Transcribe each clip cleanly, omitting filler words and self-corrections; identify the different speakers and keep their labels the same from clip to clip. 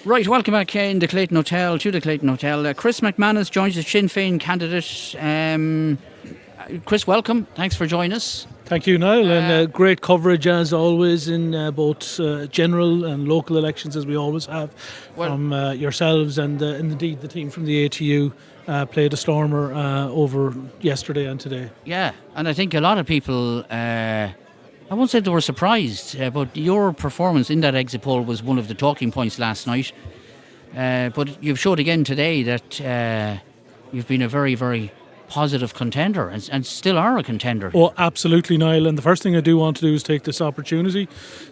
Speaker 1: Right, welcome back to the Clayton Hotel. Chris McManus joins the Sinn Féin candidate. Chris, welcome. Thanks for joining us.
Speaker 2: Thank you, Niall, and great coverage as always in both general and local elections, as we always have, from yourselves and indeed the team from the ATU played a stormer over yesterday and today.
Speaker 1: Yeah, and I think a lot of people, I won't say they were surprised, but your performance in that exit poll was one of the talking points last night. But you've showed again today that you've been a very, very positive contender and still are a contender.
Speaker 2: Oh, absolutely, Niall. And the first thing I do want to do is take this opportunity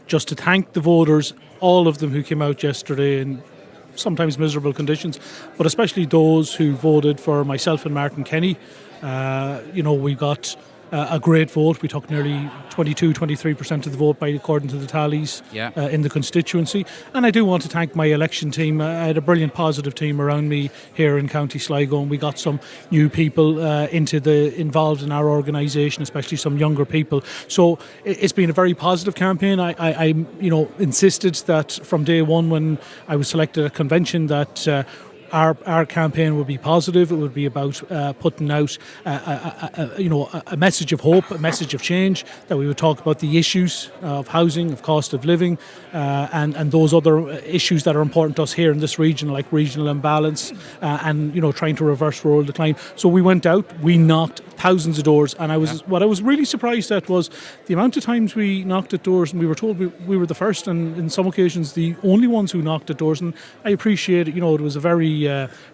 Speaker 2: just to thank the voters, all of them who came out yesterday in sometimes miserable conditions, but especially those who voted for myself and Martin Kenny. We got a great vote. We took nearly 23% of the vote according to the tallies in the constituency. And I do want to thank my election team. I had a brilliant positive team around me here in County Sligo, and we got some new people involved in our organisation, especially some younger people. So it's been a very positive campaign. I insisted that from day one when I was selected at convention that our campaign would be positive. It would be about putting out a message of hope, a message of change, that we would talk about the issues of housing, of cost of living, and those other issues that are important to us here in this region, like regional imbalance and trying to reverse rural decline. So we went out, we knocked thousands of doors, and what I was really surprised at was the amount of times we knocked at doors, and we were told we were the first, and in some occasions the only ones who knocked at doors. And I appreciate it. It was a very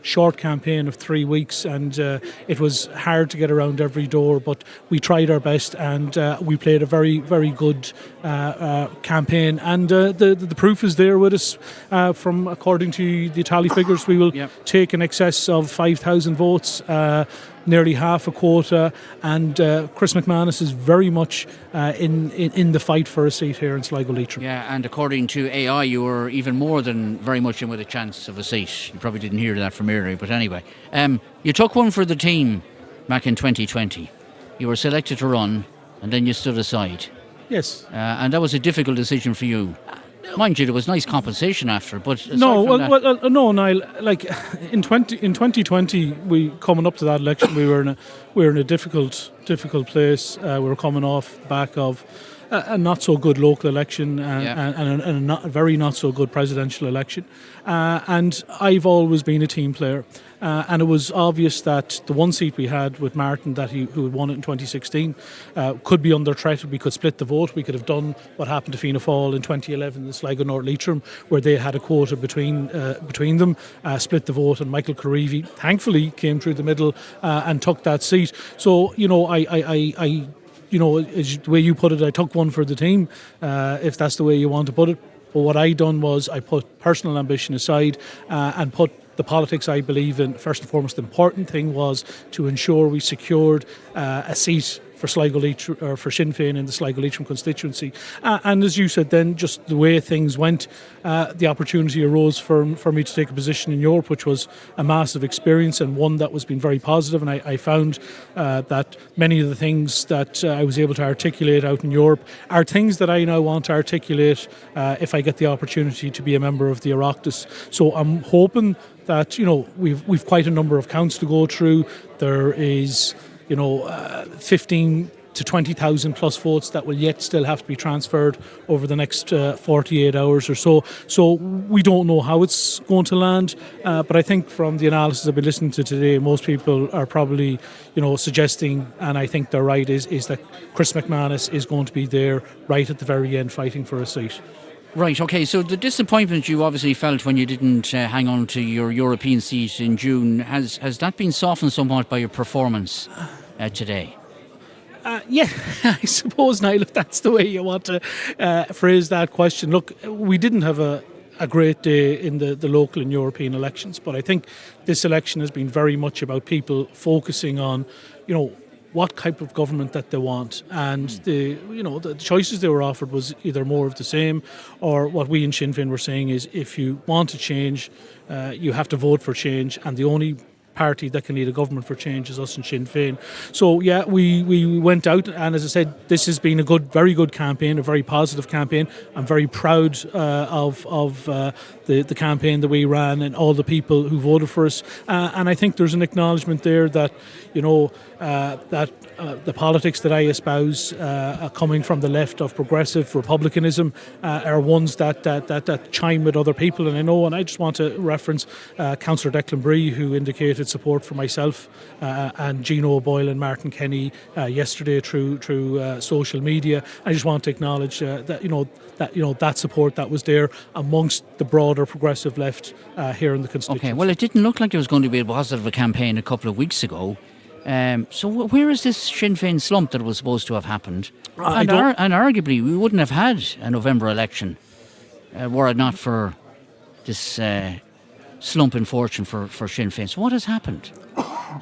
Speaker 2: short campaign of 3 weeks, and it was hard to get around every door, but we tried our best, and we played a very, very good campaign, and the proof is there with us. From according to the tally figures, we will take in excess of 5,000 votes, nearly half a quota, and Chris McManus is very much in the fight for a seat here in Sligo Leitrim.
Speaker 1: Yeah, and according to AI, you were even more than very much in with a chance of a seat. You probably didn't hear that from earlier, but anyway. You took one for the team back in 2020. You were selected to run, and then you stood aside.
Speaker 2: Yes.
Speaker 1: And that was a difficult decision for you. Mind you, there was nice compensation after, but
Speaker 2: no, Niall. Like in 2020, we coming up to that election, we were in a difficult place. We were coming off the back of a not so good local election and a very not so good presidential election. And I've always been a team player. And it was obvious that the one seat we had with Martin, who had won it in 2016, could be under threat. We could split the vote. We could have done what happened to Fianna Fáil in 2011 in Sligo North Leitrim, where they had a quota between them, split the vote, and Michael Careevy thankfully came through the middle and took that seat. So, I the way you put it, I took one for the team, if that's the way you want to put it. But what I done was I put personal ambition aside and put the politics I believe in. First and foremost, the important thing was to ensure we secured a seat for Sligo Leitrim, or for Sinn Féin in the Sligo Leitrim constituency. And as you said then, just the way things went, the opportunity arose for me to take a position in Europe, which was a massive experience and one that was been very positive. And I found that many of the things that I was able to articulate out in Europe are things that I now want to articulate if I get the opportunity to be a member of the Oireachtas. So I'm hoping that we've quite a number of counts to go through. There is 15 to 20,000 plus votes that will yet still have to be transferred over the next 48 hours or so. So we don't know how it's going to land, but I think from the analysis I've been listening to today, most people are probably suggesting, and I think they're right, is that Chris McManus is going to be there right at the very end fighting for a seat.
Speaker 1: Right, okay, so the disappointment you obviously felt when you didn't hang on to your European seat in June, has that been softened somewhat by your performance today?
Speaker 2: Yeah, I suppose, Niall, if that's the way you want to phrase that question. Look, we didn't have a great day in the local and European elections, but I think this election has been very much about people focusing on, what type of government that they want, and the choices they were offered was either more of the same, or what we in Sinn Féin were saying is, if you want to change, you have to vote for change, and the only party that can lead a government for change is us and Sinn Féin. So yeah, we went out, and as I said, this has been a very good campaign, a very positive campaign. I'm very proud of the campaign that we ran and all the people who voted for us. And I think there's an acknowledgement there that, the politics that I espouse, coming from the left of progressive republicanism, are ones that chime with other people. And I just want to reference Councillor Declan Bree, who indicated support for myself and Gino O'Boyle and Martin Kenny yesterday through social media. I just want to acknowledge that support that was there amongst the broader progressive left here in the constituency.
Speaker 1: Okay, well, it didn't look like there was going to be a positive campaign a couple of weeks ago. So where is this Sinn Féin slump that was supposed to have happened? And arguably, we wouldn't have had a November election were it not for this slump in fortune for Sinn Féin. So what has happened?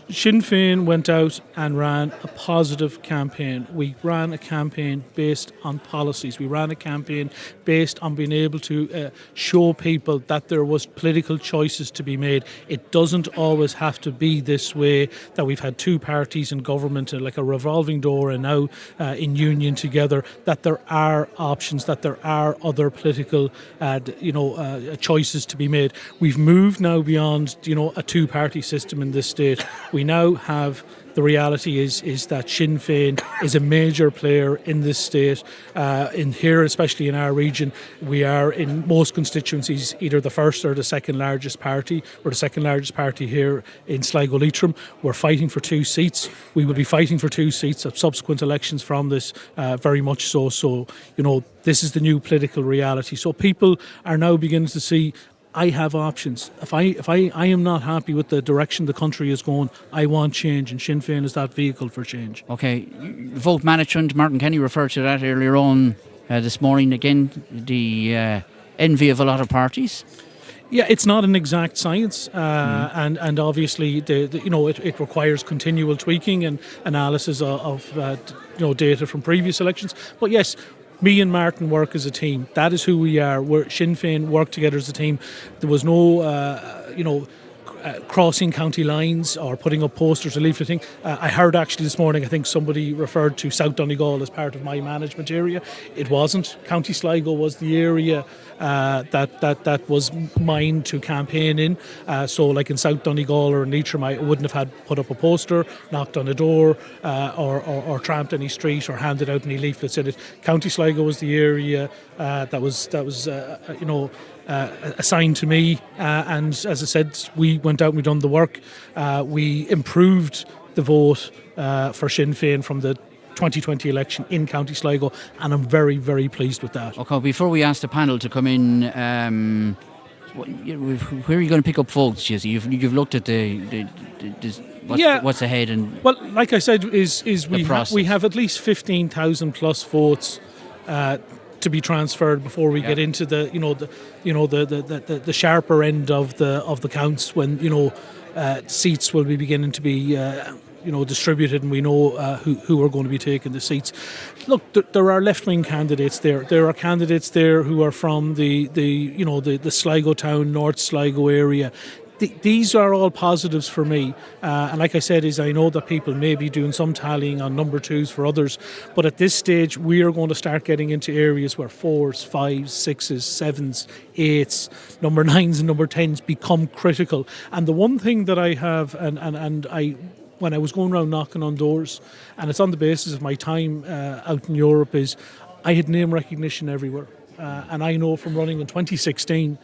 Speaker 2: Sinn Féin went out and ran a positive campaign. We ran a campaign based on policies. We ran a campaign based on being able to show people that there was political choices to be made. It doesn't always have to be this way, that we've had two parties in government, like a revolving door, and now in union together, that there are options, that there are other political choices to be made. We've moved now beyond a two-party system in this state. We now have, the reality is that Sinn Féin is a major player in this state. In here, especially in our region, we are in most constituencies either the first or the second largest party. We're the second largest party here in Sligo-Leitrim. We're fighting for 2 seats. We will be fighting for 2 seats at subsequent elections from this, very much so. So, this is the new political reality. So people are now beginning to see, I have options. If I am not happy with the direction the country is going, I want change, and Sinn Féin is that vehicle for change. Okay,
Speaker 1: vote management, Martin Kenny referred to that earlier on this morning. Again, the envy of a lot of parties.
Speaker 2: Yeah, it's not an exact science, and obviously it requires continual tweaking and analysis of data from previous elections. But yes, me and Martin work as a team. That is who we are. Sinn Féin work together as a team. There was no, crossing county lines or putting up posters or leafleting. I heard actually this morning, I think somebody referred to South Donegal as part of my management area. It wasn't. County Sligo was the area that was mine to campaign in. So like in South Donegal or in Leitrim, I wouldn't have had put up a poster, knocked on a door, or tramped any street or handed out any leaflets in it. County Sligo was the area that was assigned to me, and as I said, we went out and we done the work. We improved the vote for Sinn Féin from the 2020 election in County Sligo, and I'm very, very pleased with that.
Speaker 1: Okay, before we ask the panel to come in, where are you going to pick up votes, Jesse? You've looked at what's ahead, and
Speaker 2: well, like I said, we have at least 15,000 plus votes to be transferred before we get into the sharper end of the counts, when seats will be beginning to be distributed, and we know who are going to be taking the seats. Look, there are left-wing candidates there. There are candidates there who are from the Sligo town, North Sligo area. These are all positives for me, and like I said, I know that people may be doing some tallying on number 2s for others, but at this stage we are going to start getting into areas where 4s, 5s, 6s, 7s, 8s, number 9s and number 10s become critical. And the one thing that I have, and I, when I was going around knocking on doors, and it's on the basis of my time out in Europe, is I had name recognition everywhere. And I know from running in 2016,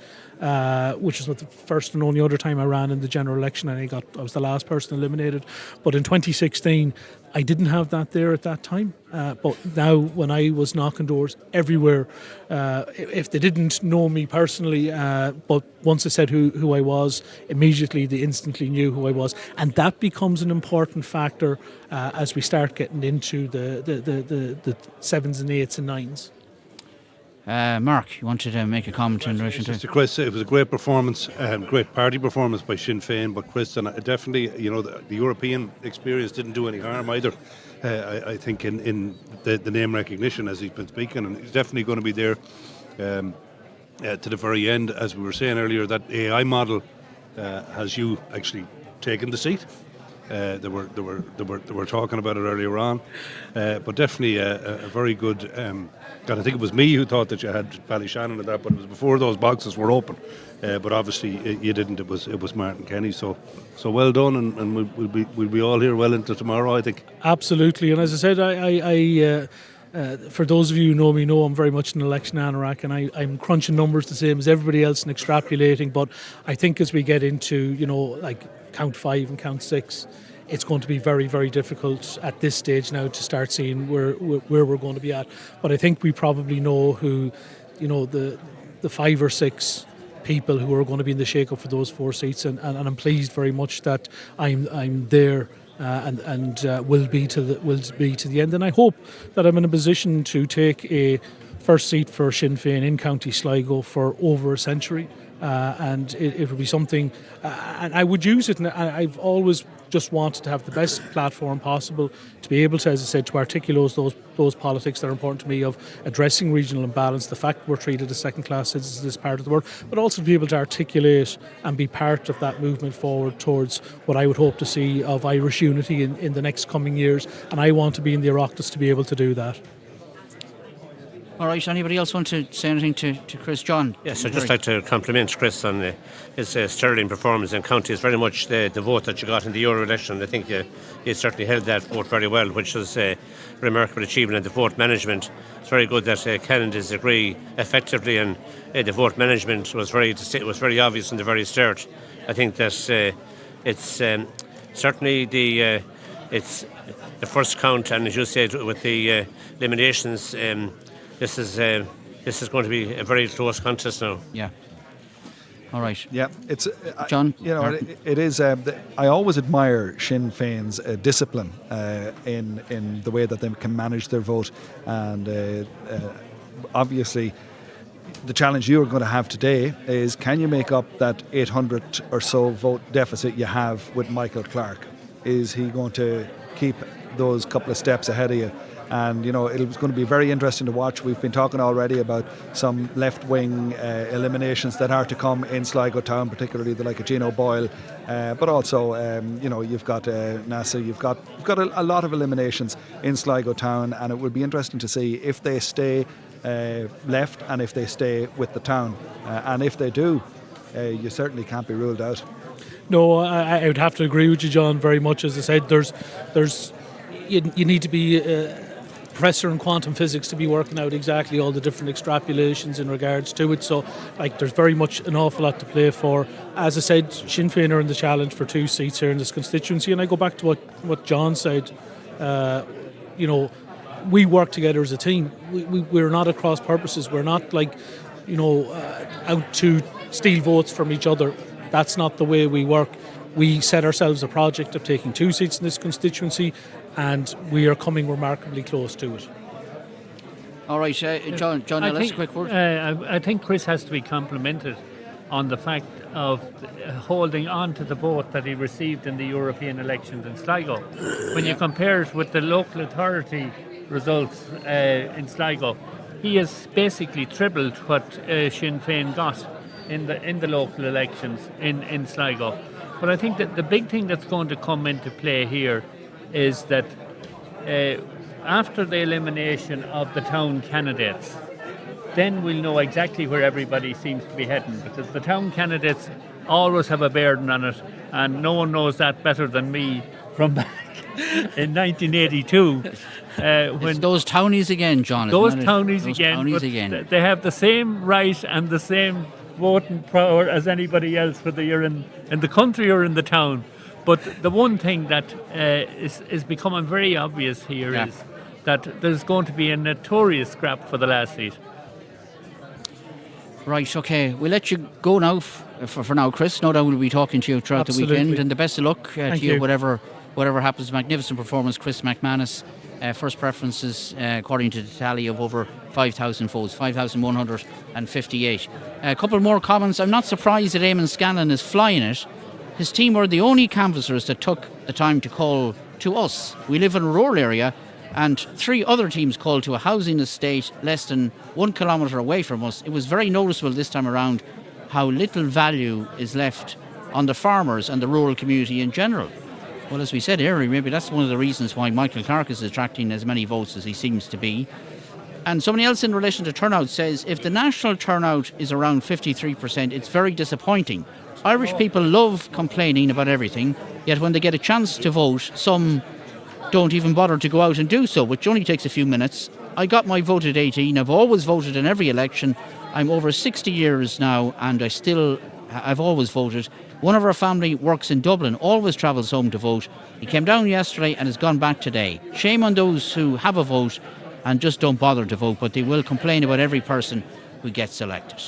Speaker 2: which was the first and only other time I ran in the general election, and I was the last person eliminated. But in 2016, I didn't have that there at that time. But now, when I was knocking doors everywhere, if they didn't know me personally, but once I said who I was, immediately they instantly knew who I was, and that becomes an important factor as we start getting into the 7s and 8s and 9s.
Speaker 1: Mark, you wanted to make a comment in relation to
Speaker 3: Mr. Chris, it was a great performance, great party performance by Sinn Féin, but Chris, and definitely, the European experience didn't do any harm either. I think in the name recognition, as he's been speaking, and he's definitely going to be there to the very end. As we were saying earlier, that AI model has you actually taken the seat. They were talking about it earlier on, but definitely a very good. God, I think it was me who thought that you had Ballyshannon at that, but it was before those boxes were open. But obviously you didn't. It was Martin Kenny. So well done, and we'll be all here well into tomorrow, I think.
Speaker 2: Absolutely, and as I said, I for those of you who know me, know I'm very much an election anorak, and I'm crunching numbers the same as everybody else and extrapolating. But I think as we get into, like count 5 and count 6, it's going to be very, very difficult at this stage now to start seeing where we're going to be at. But I think we probably know who, the 5 or 6 people who are going to be in the shake-up for those 4 seats, and I'm pleased very much that I'm there. And will be to the end, and I hope that I'm in a position to take a first seat for Sinn Féin in County Sligo for over a century, and it will be something, and I would use it. And I've always just wanted to have the best platform possible to be able to, as I said, to articulate those politics that are important to me, of addressing regional imbalance, the fact we're treated as second-class citizens in this part of the world, but also to be able to articulate and be part of that movement forward towards what I would hope to see of Irish unity in the next coming years, and I want to be in the Oireachtas to be able to do that.
Speaker 1: All right, anybody else want to say anything to Chris? John?
Speaker 4: Yes, I'd just like to compliment Chris on his sterling performance in county. It's very much the vote that you got in the Euro election. I think he certainly held that vote very well, which was a remarkable achievement. And the vote management, it's very good that candidates agree effectively, and the vote management was very obvious from the very start. I think that it's certainly it's the first count, and as you said, with the eliminations, this is going to be a very close contest now.
Speaker 1: Yeah. All right.
Speaker 5: Yeah, it's
Speaker 1: John.
Speaker 5: It is. I always admire Sinn Féin's discipline in the way that they can manage their vote, and obviously, the challenge you are going to have today is, can you make up that 800 or so vote deficit you have with Michael Clark? Is he going to keep those couple of steps ahead of you? And it's going to be very interesting to watch. We've been talking already about some left-wing eliminations that are to come in Sligo town, particularly the like of Gino O'Boyle, but also you've got NASA. You've got a lot of eliminations in Sligo town, and it will be interesting to see if they stay left and if they stay with the town, and if they do, you certainly can't be ruled out.
Speaker 2: No, I would have to agree with you, John, very much. As I said, you need to be professor in quantum physics to be working out exactly all the different extrapolations in regards to it. So, there's very much an awful lot to play for. As I said, Sinn Féin are in the challenge for 2 seats here in this constituency, and I go back to what John said. We work together as a team. We're not at cross purposes. We're not out to steal votes from each other. That's not the way we work. We set ourselves a project of taking 2 seats in this constituency, and we are coming remarkably close to it.
Speaker 1: All right, John, let's a quick word.
Speaker 6: I think Chris has to be complimented on the fact of holding on to the vote that he received in the European elections in Sligo. When you compare it with the local authority results in Sligo, he has basically tripled what Sinn Féin got in the local elections in Sligo. But I think that the big thing that's going to come into play here is that after the elimination of the town candidates, then we'll know exactly where everybody seems to be heading, because the town candidates always have a burden on it, and no one knows that better than me from back in 1982.
Speaker 1: When those townies again, John.
Speaker 6: Those townies again. They have the same right and the same voting power as anybody else, whether you're in the country or in the town. But the one thing that is becoming very obvious here is that there's going to be a notorious scrap for the last seat. Right,
Speaker 1: okay. We'll let you go now for now, Chris. No doubt we'll be talking to you throughout the weekend. And the best of luck to you, whatever happens. Magnificent performance, Chris McManus. First preferences, according to the tally, of over 5,000 votes, 5,158. A couple more comments. I'm not surprised that Eamon Scanlon is flying it. His team were the only canvassers that took the time to call to us. We live in a rural area, and 3 other teams called to a housing estate less than 1 kilometre away from us. It was very noticeable this time around how little value is left on the farmers and the rural community in general. Well, as we said earlier, maybe that's one of the reasons why Michael Clark is attracting as many votes as he seems to be. And somebody else in relation to turnout says, if the national turnout is around 53%, it's very disappointing. Irish people love complaining about everything, yet when they get a chance to vote, some don't even bother to go out and do so, which only takes a few minutes. I got my vote at 18. I've always voted in every election. I'm over 60 years now, and I've always voted. One of our family works in Dublin, always travels home to vote. He came down yesterday and has gone back today. Shame on those who have a vote and just don't bother to vote, but they will complain about every person who gets elected.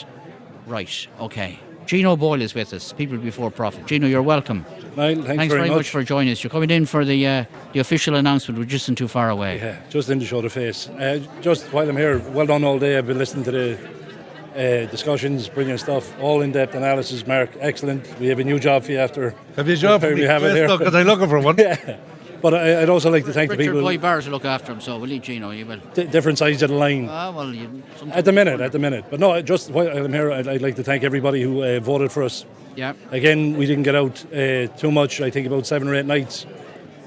Speaker 1: Right, okay. Gino O'Boyle is with us, People Before Profit. Gino, you're welcome.
Speaker 7: Niall, thanks
Speaker 1: very much for joining us. You're coming in for the official announcement. We're just not too far away.
Speaker 7: Yeah, just in to show the face. Just while I'm here, well done all day. I've been listening to the discussions, brilliant stuff, all in-depth analysis. Mark, excellent. We have a new job for you after.
Speaker 3: Have you a job for me?
Speaker 7: We have it here.
Speaker 3: Because I'm looking for one.
Speaker 7: Yeah. But I'd also like to thank
Speaker 1: Richard
Speaker 7: the people.
Speaker 1: Boy Barr to look after him, so will he, Gino? You will.
Speaker 7: Different sides of the line. At the minute. But no, just while I'm here, I'd like to thank everybody who voted for us.
Speaker 1: Yeah.
Speaker 7: Again, we didn't get out too much. I think about 7 or 8 nights.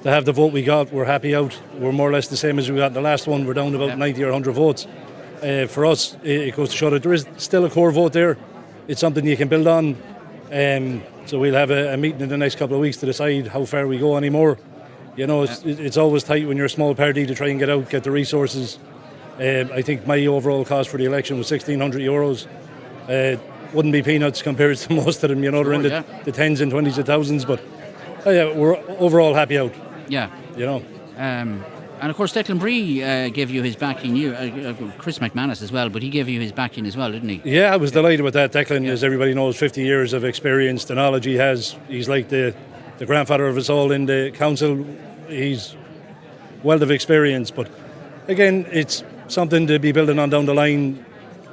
Speaker 7: To have the vote we got, we're happy out. We're more or less the same as we got in the last one. We're down about 90 or 100 votes. For us, it goes to show that there is still a core vote there. It's something you can build on. So we'll have a meeting in the next couple of weeks to decide how far we go anymore. You know, it's always tight when you're a small party to try and get out, get the resources. I think my overall cost for the election was €1,600. Wouldn't be peanuts compared to most of them. You know, they're in the tens and 20s of thousands. But we're overall happy out.
Speaker 1: Yeah.
Speaker 7: You know.
Speaker 1: And of course, Declan Bree gave you his backing. Chris McManus as well, but he gave you his backing as well, didn't he?
Speaker 7: Yeah, I was delighted with that. Declan, as everybody knows, 50 years of experience, the knowledge he has. He's like the grandfather of us all in the council. He's wealth of experience, but again, it's something to be building on down the line.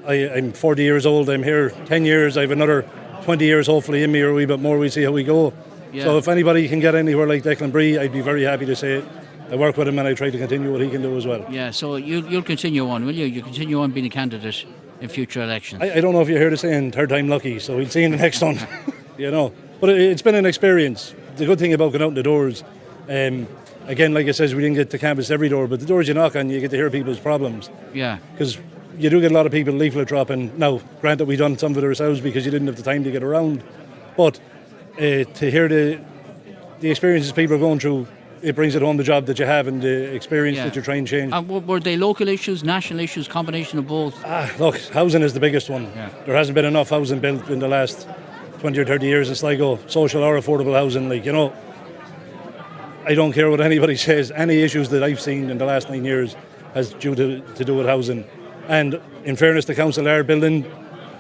Speaker 7: I'm 40 years old. I'm here 10 years. I have another 20 years hopefully in me, or a wee bit more. We'll see how we go. Yeah. So if anybody can get anywhere like Declan Bree, I'd be very happy to say it. I work with him and I try to continue what he can do as well.
Speaker 1: Yeah, so you'll continue on, will you? You continue on being a candidate in future elections.
Speaker 7: I don't know if you heard the saying, third time lucky, so we'll see in the next one. You know, but it's been an experience. The good thing about going out the doors, again, like I says, we didn't get to canvass every door, but the doors you knock on, you get to hear people's problems.
Speaker 1: Yeah.
Speaker 7: Because you do get a lot of people leaflet dropping. Now, granted, we done some of it ourselves because you didn't have the time to get around, but to hear the experiences people are going through, it brings it home, the job that you have and the experience that you're trying to change.
Speaker 1: Were they local issues, national issues, combination of both?
Speaker 7: Look, housing is the biggest one. Yeah. There hasn't been enough housing built in the last 20 or 30 years in Sligo, social or affordable housing. Like, you know, I don't care what anybody says. Any issues that I've seen in the last 9 years has due to do with housing. And in fairness, the council are building.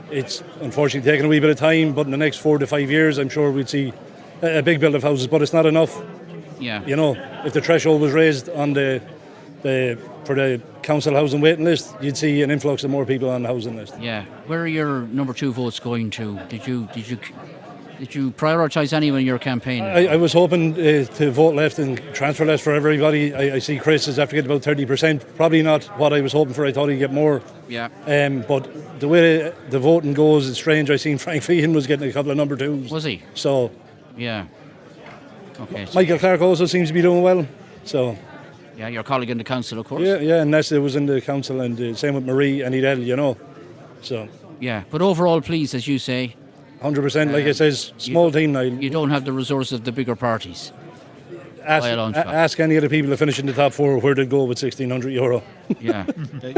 Speaker 7: It's unfortunately taking a wee bit of time, but in the next 4 to 5 years, I'm sure we'd see a big build of houses. But it's not enough.
Speaker 1: Yeah.
Speaker 7: You know, if the threshold was raised on for the council housing waiting list, you'd see an influx of more people on the housing list.
Speaker 1: Yeah. Where are your number 2 votes going to? Did you prioritise anyone in your campaign?
Speaker 7: I was hoping to vote left and transfer left for everybody. I see Chris is after getting about 30%. Probably not what I was hoping for. I thought he'd get more.
Speaker 1: Yeah.
Speaker 7: But the way the voting goes, it's strange. I seen Frank Feehan was getting a couple of number 2s.
Speaker 1: Was he?
Speaker 7: So.
Speaker 1: Yeah. Okay.
Speaker 7: Michael Clark also seems to be doing well. So.
Speaker 1: Yeah, your colleague in the council, of course.
Speaker 7: Yeah, and Nessa was in the council, and same with Marie and Edel, you know. So.
Speaker 1: Yeah, but overall, please, as you say.
Speaker 7: 100%, like I says, small team now.
Speaker 1: You don't have the resources of the bigger parties.
Speaker 7: Ask any of the people that finish in the top 4 where they'd go with €1,600.
Speaker 1: Yeah.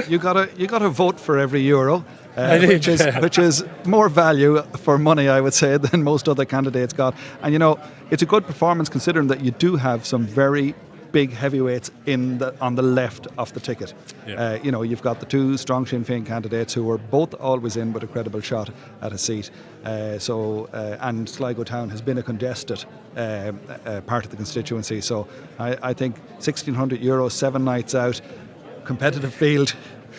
Speaker 5: You got to vote for every euro, which is more value for money, I would say, than most other candidates got. And you know, it's a good performance considering that you do have some very big heavyweights on the left of the ticket. Yeah. You know, you've got the 2 strong Sinn Féin candidates who were both always in with a credible shot at a seat. And Sligo Town has been a congested part of the constituency. So I think €1,600, 7 nights out, competitive field.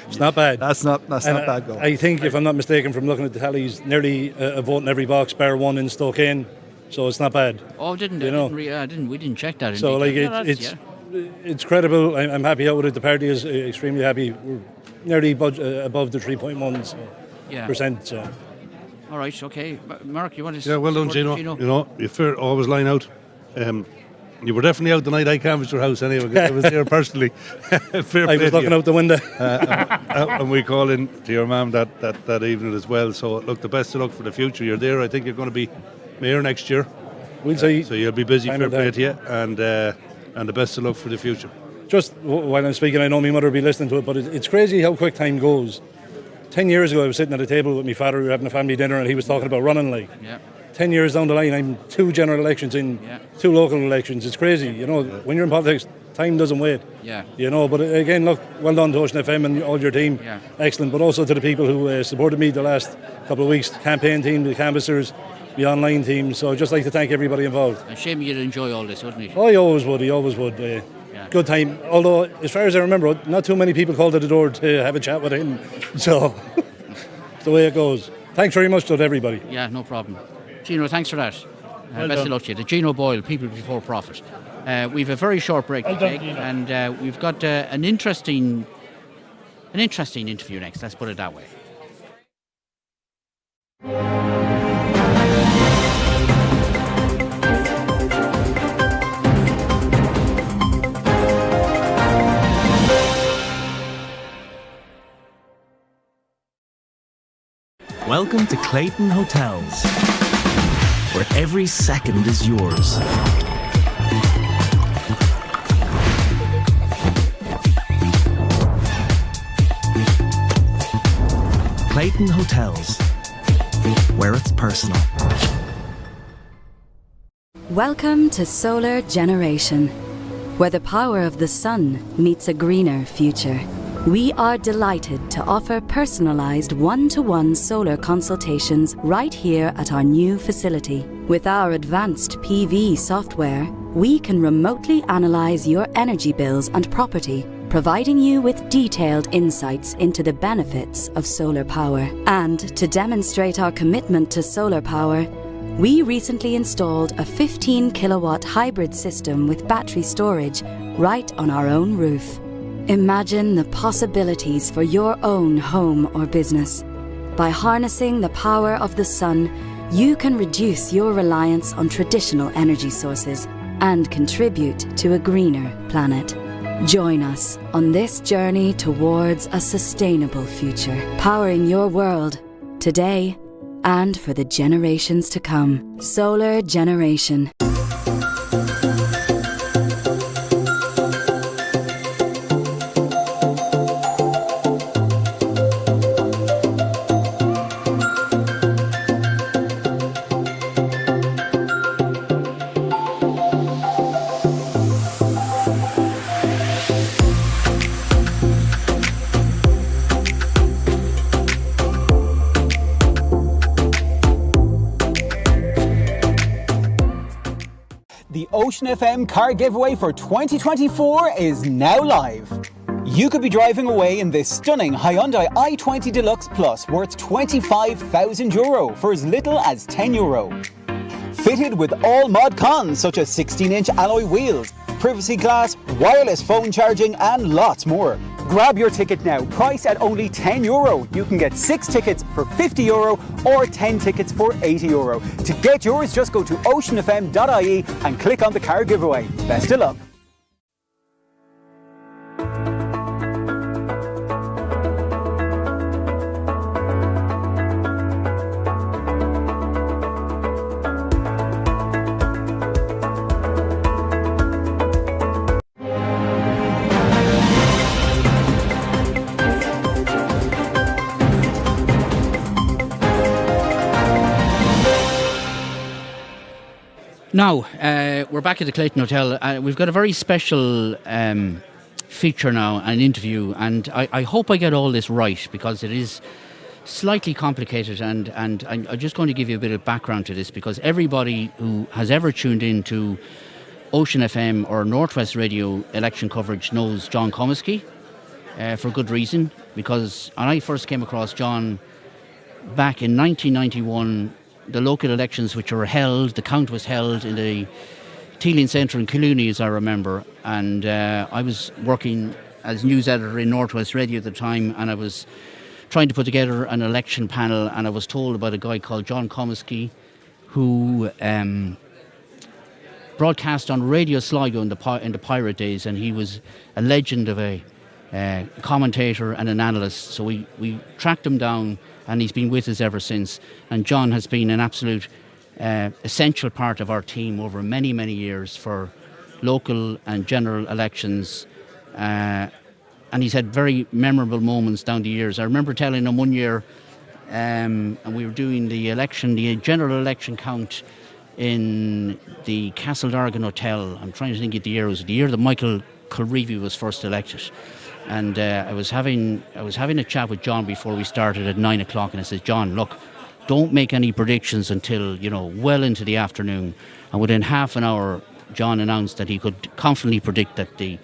Speaker 7: It's not bad.
Speaker 5: That's not bad going.
Speaker 7: I think, if I'm not mistaken, from looking at the tallies, nearly a vote in every box, bar 1 in Stokane. So it's not bad.
Speaker 1: Oh, we didn't check that.
Speaker 7: So like it's credible. I'm happy out with it. The party is extremely happy. We're nearly above the 3.1%. So.
Speaker 1: All right, okay. Mark, you want to...
Speaker 3: Yeah, well done, Gino. You know, you always line out. You were definitely out the night I canvassed your house anyway, because I was there personally.
Speaker 7: I was looking out the window.
Speaker 3: And we call in to your mum that evening as well. So, look, the best of luck for the future. You're there. I think you're going to be mayor next year.
Speaker 7: We'll see.
Speaker 3: So you'll be busy, fair play to you. And the best of luck for the future.
Speaker 7: Just while I'm speaking, I know my mother will be listening to it, but it's crazy how quick time goes. 10 years ago, I was sitting at a table with my father, we were having a family dinner, and he was talking about running like.
Speaker 1: Yeah.
Speaker 7: 10 years down the line, I'm 2 general elections in, 2 local elections. It's crazy, you know. When you're in politics, time doesn't wait.
Speaker 1: Yeah.
Speaker 7: You know, but again, look, well done to Ocean FM and all your team.
Speaker 1: Yeah.
Speaker 7: Excellent. But also to the people who supported me the last couple of weeks, the campaign team, the canvassers, the online team. So I'd just like to thank everybody involved.
Speaker 1: A shame you'd enjoy all this, wouldn't you?
Speaker 7: Oh, he always would. Good time. Although, as far as I remember, not too many people called at the door to have a chat with him. So, it's the way it goes. Thanks very much to everybody.
Speaker 1: Yeah, no problem. Gino, thanks for that.
Speaker 6: Well
Speaker 1: best
Speaker 6: done.
Speaker 1: of luck to you. The Gino O'Boyle, People Before Profit. We've a very short break to take, and we've got an interesting interview next. Let's put it that way.
Speaker 8: Welcome to Clayton Hotels, where every second is yours. Clayton Hotels, where it's personal.
Speaker 9: Welcome to Solar Generation, where the power of the sun meets a greener future. We are delighted to offer personalized one-to-one solar consultations right here at our new facility. With our advanced PV software, we can remotely analyze your energy bills and property, providing you with detailed insights into the benefits of solar power. And to demonstrate our commitment to solar power, we recently installed a 15 kilowatt hybrid system with battery storage right on our own roof. Imagine the possibilities for your own home or business. By harnessing the power of the sun, you can reduce your reliance on traditional energy sources and contribute to a greener planet. Join us on this journey towards a sustainable future, powering your world today and for the generations to come. Solar Generation.
Speaker 10: The Ocean FM car giveaway for 2024 is now live. You could be driving away in this stunning Hyundai i20 Deluxe Plus worth €25,000 for as little as €10. Fitted with all mod cons such as 16-inch alloy wheels, privacy glass, wireless phone charging and lots more. Grab your ticket now, priced at only €10. You can get 6 tickets for €50 or 10 tickets for €80. To get yours, just go to oceanfm.ie and click on the car giveaway. Best of luck.
Speaker 1: Now, we're back at the Clayton Hotel. We've got a very special feature now, an interview, and I hope I get all this right because it is slightly complicated, and I'm just going to give you a bit of background to this because everybody who has ever tuned in to Ocean FM or Northwest Radio election coverage knows John Comiskey for good reason, because when I first came across John back in 1991, the local elections which were held, the count was held in the Teeling Centre in Clooney, as I remember, and I was working as news editor in Northwest Radio at the time, and I was trying to put together an election panel, and I was told about a guy called John Comiskey, who broadcast on Radio Sligo in the pirate days, and he was a legend of a commentator and an analyst. So we tracked him down, and he's been with us ever since. And John has been an absolute essential part of our team over many, many years for local and general elections. And he's had very memorable moments down the years. I remember telling him one year, and we were doing the general election count in the Castle Dargan Hotel. I'm trying to think of the year. It was the year that Michael Culreevy was first elected. And I was having a chat with John before we started at 9 o'clock, and I said, John, look, don't make any predictions until, well into the afternoon. And within half an hour, John announced that he could confidently predict that the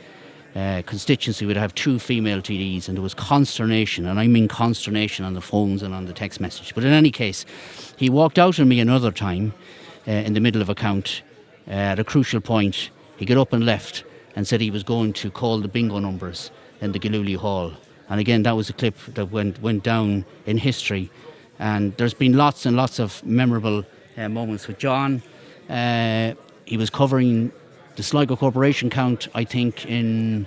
Speaker 1: constituency would have 2 female TDs, and there was consternation, and I mean consternation, on the phones and on the text message. But in any case, he walked out on me another time in the middle of a count at a crucial point. He got up and left and said he was going to call the bingo numbers in the Gillooly Hall. And again, that was a clip that went down in history. And there's been lots and lots of memorable moments with John. He was covering the Sligo Corporation count, I think, I'm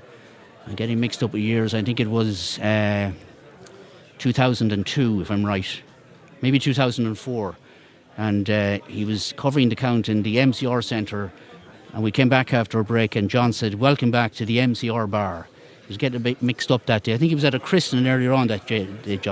Speaker 1: getting mixed up with years, I think it was 2002, if I'm right, maybe 2004. And he was covering the count in the MCR Centre, and we came back after a break, and John said, welcome back to the MCR bar. He was getting a bit mixed up that day. I think he was at a christening earlier on that day, John.